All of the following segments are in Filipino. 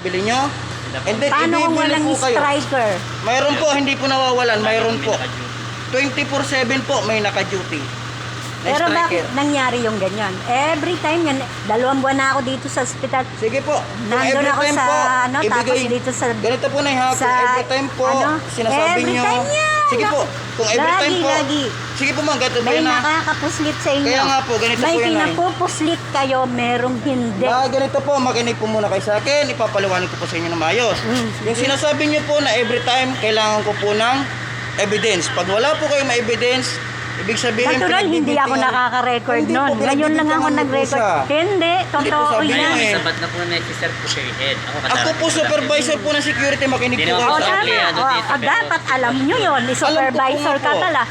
bili nyo. And then, Paano kung ibibili walang po kayo. striker? Mayroon po, hindi po nawawalan. Mayroon po. 24/7 po may naka-duty. Na Pero striker. bakit nangyari yung ganyan? Every time yan, 2 buwan na ako dito sa ospital. Sige po. Kung Nandun every ako time sa, po, ano, tapos ibigay, dito sa... ganito po na ha, kung sa- every time po, ano, sinasabi every nyo. time yan. Sige po, kung every time po. Lagi. Sige po ma'am, ganito po May yun ha. nakakapuslit sa inyo. Kaya nga po, ganito May po yan, ay. pinapupuslit kayo, merong hindi. Ganito po, makinig po muna kayo sa akin, ipapaliwanag ko po sa inyo na maayos. Yung sinasabi nyo po na every time, kailangan ko po ng evidence. Pag wala po kayong ma-evidence, ibig sabihin, Natural, hindi ako nakaka-record Hindi nun. po, Ngayon lang ako pinagbibintangan mo po nag-record. siya. Hindi, Hindi po totoo sabi yan. niyo eh. Ngayon, sabat na po na si Sir po siya head. Ako po supervisor po ng security, makinig Hindi po naman kayo O po sa sa akin. akin. tama, Ano dito, pero- dapat alam nyo yun. Supervisor ka po. pala.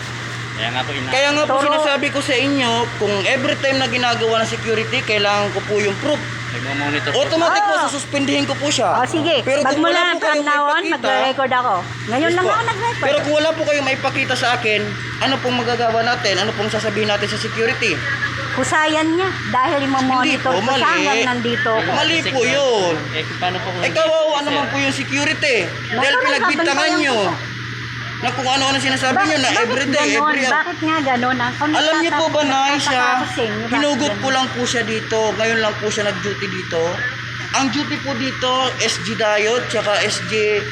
Kaya nga po Kaya nga po Toro. sinasabi ko sa inyo, kung every time na ginagawa ng security, kailangan ko po yung proof. nagmamonitor po. Automatic po, Ah. sususpindihin ko po siya. O sige, Pero kung wala magmula po kayong from now on, maipakita, magre-record ako. Ngayon yes lang po. ako nag-record. Pero kung wala po kayong maipakita sa akin, ano pong magagawa natin? Ano pong sasabihin natin sa security? Kusayan niya dahil Hindi mamonitor po, ko siya mali. hanggang nandito ako. Mali po yun. Eh, paano po kung... Kawawa naman po yung security. Dahil Naku, pinagbintangan nasabantayan nyo. ko Na kung ano-ano sinasabi nyo na everyday, ganon? every hour. Bakit nga ganon? Alam niyo po ba na siya, hinugot hinugot ko lang po siya dito. Ngayon lang po siya nag-duty dito. Ang duty po dito, SG Dayot, tsaka SG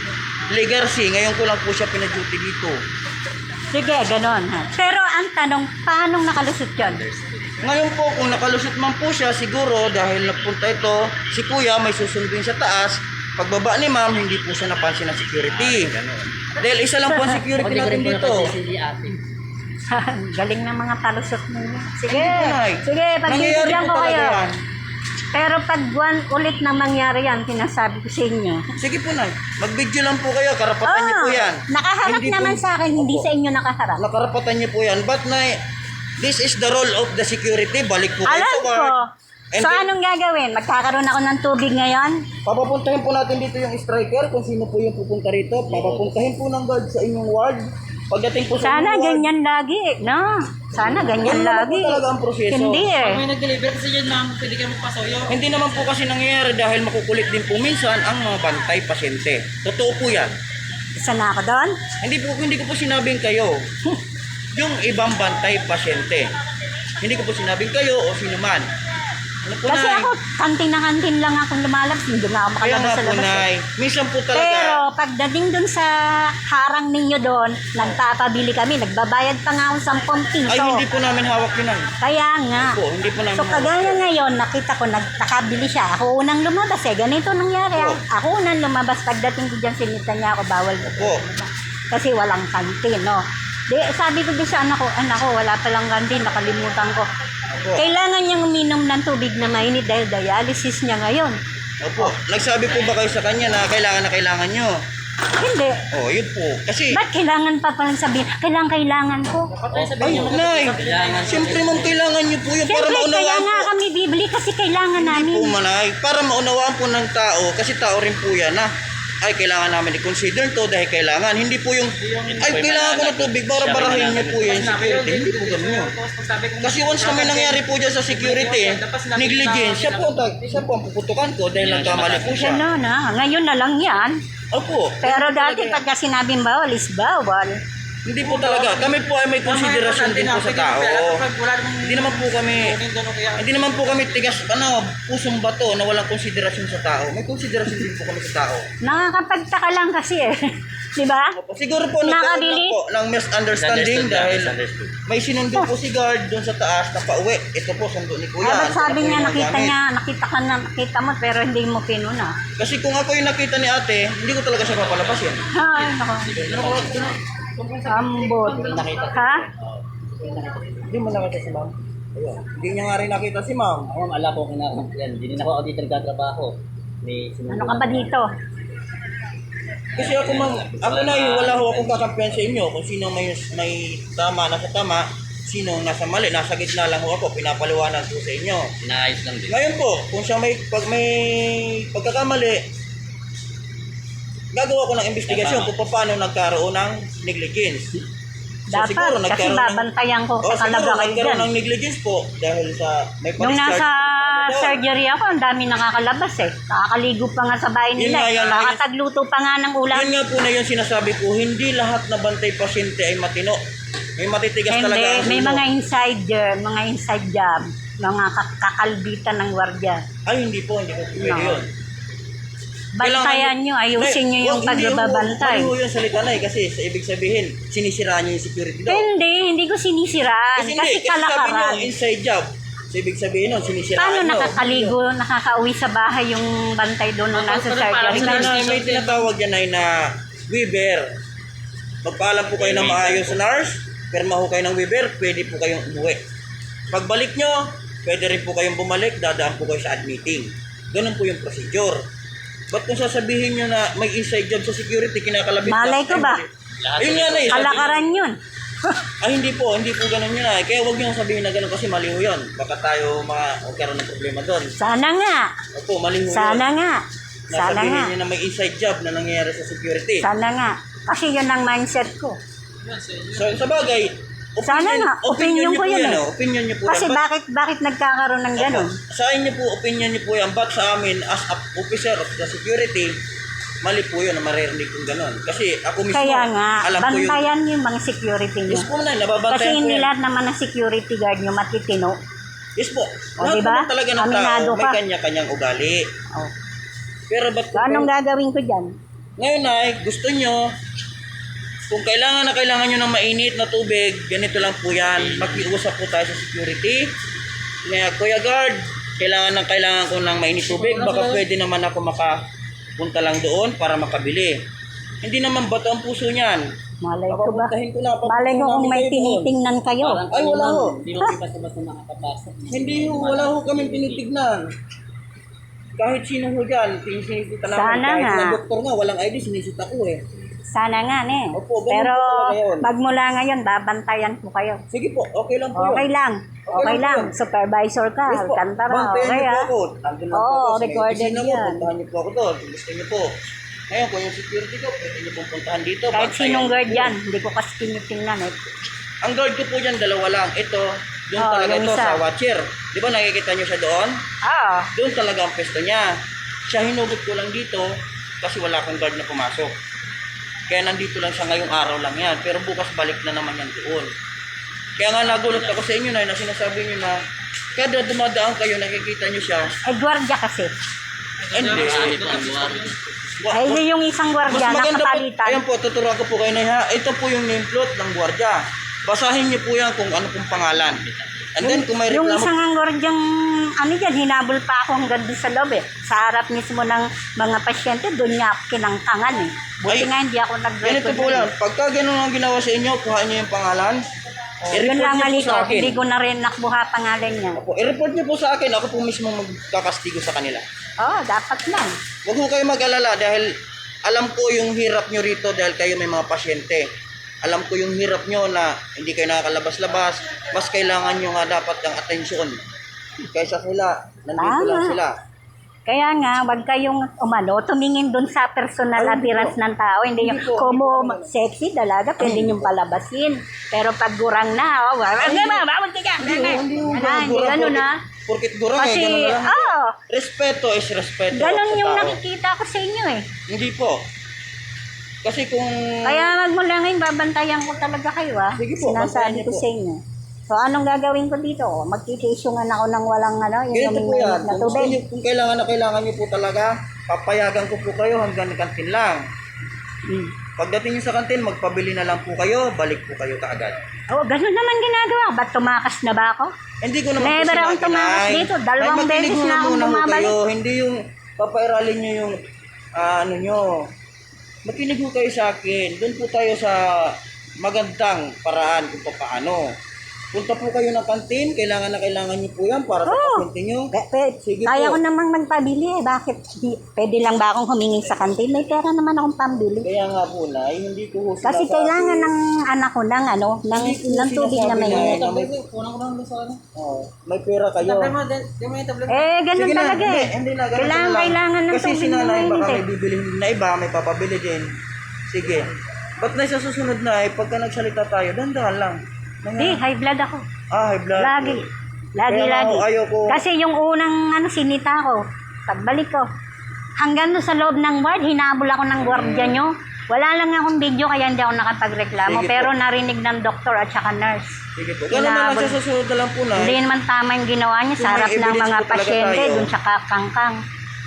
Legacy. Ngayon ko lang po siya pina-duty dito. Sige, ganon ha. Pero ang tanong, paano nakalusot yun? Ngayon po, kung nakalusot man po siya, siguro dahil napunta ito, si kuya may susundin sa taas. Pagbaba ni ma'am, hindi po siya napansin ng security. Dahil isa lang po ang security natin dito. Galing ng mga palusot ninyo. Sige, Hindi po, Nay. sige, Nangyayari pagbibigyan po ko talaga kayo. yan. Pero pag buwan ulit na mangyari yan, sinasabi ko sa inyo. Sige po, Nay. Mag-video lang po kayo. Karapatan niyo po yan. Nakaharap Hindi naman po- sa akin, hindi Opo. sa inyo nakaharap. Nakarapatan niyo po yan. But, Nay, this is the role of the security. Balik po kayo Alam sa ko. work. And So then, anong gagawin? Magkakaroon ako ng tubig ngayon? papapuntahin po natin dito yung striker. Kung sino po yung pupunta rito. Papapuntahin po ng guard sa inyong ward. Pagdating po sa Sana inyong ward, ganyan lagi, no? Sana ganyan Ganun naman lagi. po talaga ang proseso. Hindi eh. May nag-deliver kasi yun, ma'am. Pwede kayo magpasoyo. hindi naman po kasi nangyayari dahil makukulit din po minsan ang mga bantay pasyente. Totoo po yan. Isa na ako doon? Hindi ko po sinabing kayo. Yung ibang bantay pasyente. Hindi ko po sinabing kayo o sino man. Ano po, Kasi Nay? ako, kantin na kantin lang akong lumalabas. Hindi na ako Kaya makalabas nga sa po, labas. eh. Nay. Minsan po talaga. Pero pagdating dun sa harang ninyo doon, nagpapabili kami. Nagbabayad pa nga akong 10 piso. Ay, hindi po namin hawak yun, Nay. Kaya nga. Po, hindi po namin So hawak. kagaya ngayon, nakita ko, nakabili siya. Ako unang lumabas eh. Ganito nangyari. Opo. Ako unang lumabas. Pagdating ko dyan, sinita niya ako, bawal. Opo. Kasi walang kantin, no? Di, sabi ko din sa anak ko, wala palang kantin, nakalimutan ko. Opo. Kailangan niyang uminom ng tubig na mainit dahil dialysis niya ngayon. Opo. Nagsabi po ba kayo sa kanya na kailangan nyo? Hindi. Oh, yun po. Kasi, Ba't kailangan pa palang sabihin? Kailangan ko. Patay sa ay, binyo. Nay. Siyempre, ma'am, kailangan nyo po yun para Siyempre, kaya maunawaan nga po. kami bibili kasi kailangan Hindi po, namin. Manay. Para maunawaan po ng tao, kasi tao rin po yan na, ay, kailangan namin i-consider to dahil kailangan. Hindi po yung, ay, kailangan ko ng tubig para barahin nyo po yung security. Hindi po ganun yun. Kasi once na may nangyari po dyan sa security, negligence, siya po ang puputukan ko dahil nagkamali po siya. Gano'n na. Ngayon na lang yan. Opo. Pero Hindi po dati talaga- pagka sinabing bawal is bawal. Hindi po talaga. Kami po ay may konsiderasyon din po sa tao. Hindi naman po kami, hindi naman po kami tigas, pusong bato na walang konsiderasyon sa tao. May konsiderasyon din po kami sa tao. Nakakapagtaka lang kasi eh. Di ba? Opo. Siguro po nagkaroon Nakabili? lang po ng misunderstanding dahil may sinundo po si guard doon sa taas na pauwi. Ito po, sundo ni Kuya. Dapat Ano po sabi na po niya, yung nakita gamit? niya, nakita mo pero hindi mo pinuna. Kasi kung ako yung nakita ni ate, hindi ko talaga siya papalabasin. Ay, nako. Ambot. Ha? Hindi mo nakita si ma'am. Ayun. Hindi niya nga rin nakita si ma'am. Ma'am, ala ko yan. Hindi na ako dito nagtatrabaho. May Ano ka ba dito? Kasi ako ma'am, ako na wala ho akong kakampiyan sa inyo kung sino may tama, nasa tama, sino nasa mali, nasa gitna lang ho ako, pinapaliwanag ko sa inyo. Inaayos lang din. Ngayon po, kung siya pag may pagkakamali, gagawa ko ng investigasyon kung paano nagkaroon ng negligence. Dapat, kasi nagkaroon ng- babantayan ko Oh, sa siguro kalagayan nagkaroon dyan. ng negligence po dahil sa may Nung pa-discharge. nasa Ano daw? surgery ako, ang dami nakakalabas eh. Nakakaligo pa nga sa bahay Yun nila. nga, yan. Nakakatagluto pa nga ng ulam. Yun nga po na yung sinasabi ko, hindi lahat na bantay pasyente ay matino. May matitigas talaga ang Hindi, may ulo. mga inside job, mga kakalbitan ng gwardiya. Ay, hindi po pwede No. yun. Bantayan nyo, ayusin nyo yung pagbabantay. Hindi ho yung salita na kasi sa ibig sabihin, sinisiraan nyo yung security daw. Hindi ko sinisiraan. Kasi Kasi hindi, kasi sabi nyo, kalakaran. inside job. So, ibig sabihin nun, sinisiraan Paano nyo. nakakaligo, nakakauwi sa bahay yung bantay doon nung nasa Ay, surgery? may tinatawag yan ay na Weaver. Magpaalam po kayo ng maayos sa nurse, perma ho kayo ng Weaver, pwede po kayong umuwi. Pagbalik nyo, pwede rin po kayong bumalik, dadaan po kayo sa admitting. Ganun po yung procedure. Ba't kung sasabihin nyo na may inside job sa security, kinakalabit Malay ko ba? Ayun nga na eh. Kalakaran yun. Ay, hindi po ganun yun ay. Kaya huwag nyo sabihin na ganun kasi mali ho yun. Baka tayo magkaroon ng problema doon. Sana nga. Opo, mali ho Sana yun. nga. Sana Nasabihin nga. nyo na may inside job na nangyayari sa security. Sana nga. Kasi yun ang mindset ko. So, sa bagay, Sana nga, opinion ko yun eh. Opinion nyo po Kasi yan. bakit nagkakaroon ng gano'n? Sa inyo po, opinion nyo po yan. But sa amin, as a officer of the security, mali po yun na maririnig kong gano'n. Kasi ako mismo, Kaya nga, alam ko yung... bantayan yung mga security nyo. Yes po na, nababantayan Kasi ko hindi yan. lahat naman ng security guard nyo matitino. Yes po. O, Lahat diba? naman talaga ng Aminado tao, may ka. kanya-kanyang ugali. Oh. Pero ba't So, anong gagawin ko dyan? ngayon ay, gusto nyo, kung kailangan nyo ng mainit na tubig, ganito lang po yan. Makiusap po tayo sa security. Kaya, Kuya Guard, kailangan ko ng mainit tubig. Baka pwede naman ako makapunta lang doon para makabili. Hindi naman bato ang puso niyan. Malay ko ba? Papuntahin ko na. Malay ko kung may kayo doon. tinitingnan kayo. Ay, wala ho. Hindi mo basta-basta makakapasok. Hindi ho, wala ho kami tinitignan. Kahit sino ho dyan, sinisita namin. Sana Kahit nga. na doktor nga, walang ID, sinisita ko eh. Sana nga ne. Opo, ganun Pero po talaga yun. magmula ngayon, babantayan ko kayo. Sige po, okay lang po Okay yun. lang. Okay Okay lang lang. po yun. Supervisor ka. Yes po. Alcantara. Bantayan Okay niyo po ah. ako. Andun lang po Oo, ako sa may recorded opisina ko. yan. Puntahan niyo po ako doon. Gusto niyo po. Ngayon, kung yung security ko, pwede niyo pong puntahan dito. Kahit bantayan sinong niyo guard po. yan, hindi ko kasi tinitingnan eh. Ang guard ko po dyan, dalawa lang. Ito, doon Oh, talaga yung ito isa. sa watcher. Di ba nakikita niyo siya doon? Ah, Doon talaga ang pwesto niya. Siya hinugot ko lang dito kasi wala akong guard na pumasok. Kaya nandito lang siya ngayong araw lang yan. Pero bukas balik na naman yan doon. Kaya nga nagulat ako sa inyo na sinasabi niyo na kada dumadaan kayo, nakikita niyo siya. ay gwardiya kasi. Hindi. Ay yung isang gwardiya Mas maganda po, nakapalitan. ayan po, tuturuan ko po kayo na ha. Ito po yung name plate ng gwardiya. Basahin niyo po yan kung ano pong pangalan. And then kung may Yung reklamo, isang gwardyang, ano dyan, hinabol pa ako hanggang doon sa loob eh. Sa harap mismo ng mga pasyente, doon niya ako kinangkangan eh. Buti Ay, nga hindi ako ganito po lang. nag-record. Pagka ganun ang ginawa sa inyo, kuhaan niyo yung pangalan. Yun lang niyo mali po ko, sa akin. hindi ko na rin nakuha pangalan niya. Opo, i-report niyo po sa akin. Ako po mismo magkakastigo sa kanila. Oo, dapat lang. Huwag mo kayo mag-alala dahil alam ko yung hirap nyo rito dahil kayo may mga pasyente. Alam ko yung hirap nyo na hindi kayo nakakalabas-labas. Mas kailangan nyo nga dapat ng atensyon. Kaysa sila, nandito Tama. lang sila. Kaya nga, wag kayong tumingin doon sa personal Ay, hindi appearance po. ng tao. Hindi yung, Hindi po, kumo hindi po. sexy dalaga, pwede niyong palabasin. Pero pag gurang na, bawal ka dyan. Hindi Hindi ganun na. Porkit gurang Kasi, ganun na lang. Respeto is respeto. ganun sa yung tao. nakikita ko sa inyo eh. Hindi po. Kasi kung... Kaya magmula ngayon, babantayan ko talaga kayo Sige po, bantayan Sinasabi niyo ko po. sa inyo. So, anong gagawin ko dito? Magtitisyungan ako ng walang Ganito po yan. na Kung gusto tubig. niyo, kung kailangan niyo po talaga, papayagan ko po kayo hanggang kantin lang. Hmm. Pagdating niyo sa kantin, magpabili na lang po kayo, balik po kayo kaagad. Oh, ganun naman ginagawa. Ba't tumakas na ba ako? Hindi ko naman Never po akong tumakas sinakinay. dito. Dalawang Ay, makinig beses mo na akong muna ho bumabalik. kayo. Hindi yung papairalin niyo yung ano nyo. Makinig ho kayo sa akin. Doon po tayo sa magandang paraan kung paano. Punta po kayo ng kantin, kailangan niyo po yan para sa pasyente nyo. Sige Kaya po. ko namang magpabili eh. Bakit? Pwede lang ba akong humingi sa kantin? May pera naman akong pambili. Kaya nga po na, hindi ko ho Kasi sinasabi. kailangan ng anak ko ng Hindi ko ng tubig na sinasabi may na may, Kunan ko lang sa ano. may pera kayo. Tablay mo, di mo yung tablay mo. Eh, ganun Sige na, talaga eh. hindi na, ganun na lang. Kailangan ng Kasi tubig si na nanay baka mainit may eh. bibili na iba, may papabili din. Sige. Ba't na sa susunod na pagka nagsalita tayo, dandahan lang. Di, high blood ako. High blood. Lagi. Lagi, Kaya lagi. ayoko. Kasi yung unang sinita ko, pagbalik ko, hanggang doon sa loob ng ward, hinabol ako ng gwardiya nyo. Wala lang akong video kaya hindi ako nakapagreklamo. Sige po. Pero narinig ng doktor at saka nurse. Sige po. Ganun na lang Hinabol. sa susunod na lang po na. Hindi naman tama yung ginawa niya Kung sa may harap ng evidence mga po talaga pasyente, tayo. doon sa kakangkang.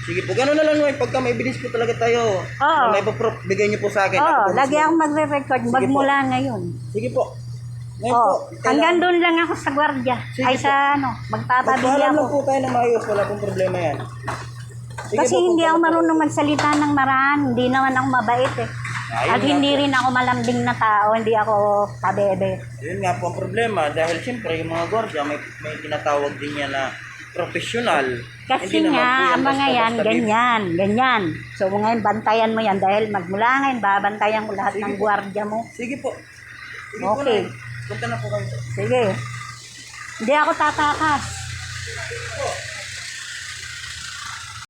Sige po. Ganun na lang naman. Pagka may evidence po talaga tayo. Oo. Na may paproof, bigay niyo po sa akin. Oo, Ako po lagi mismo. akong magre-record Sige po. magmula ngayon. Sige po. Ngayon Oo, po. hanggang doon lang ako sa gwardiya. Sige Ay po. sa magtatabi Magpaalam ako. lang po tayo na maayos. Wala pong problema yan. Sige Kasi po, hindi kung ako ano po. marunong magsalita ng maraan. Hindi naman ako mabait eh. Ayun At nga hindi po. rin ako malambing na tao. Hindi ako kabebe. Yun nga po ang problema. Dahil siyempre yung mga gwardiya may tinatawag din niya na professional. Kasi Hindi naman po nga, ang mga basta-basta yan, bibig. ganyan, ganyan. So ngayon, bantayan mo yan dahil magmula ngayon, babantayan ko lahat ng gwardiya mo. Sige po. Sige po Okay. na. Punta na po kayo. Sige. Hindi ako tatakas.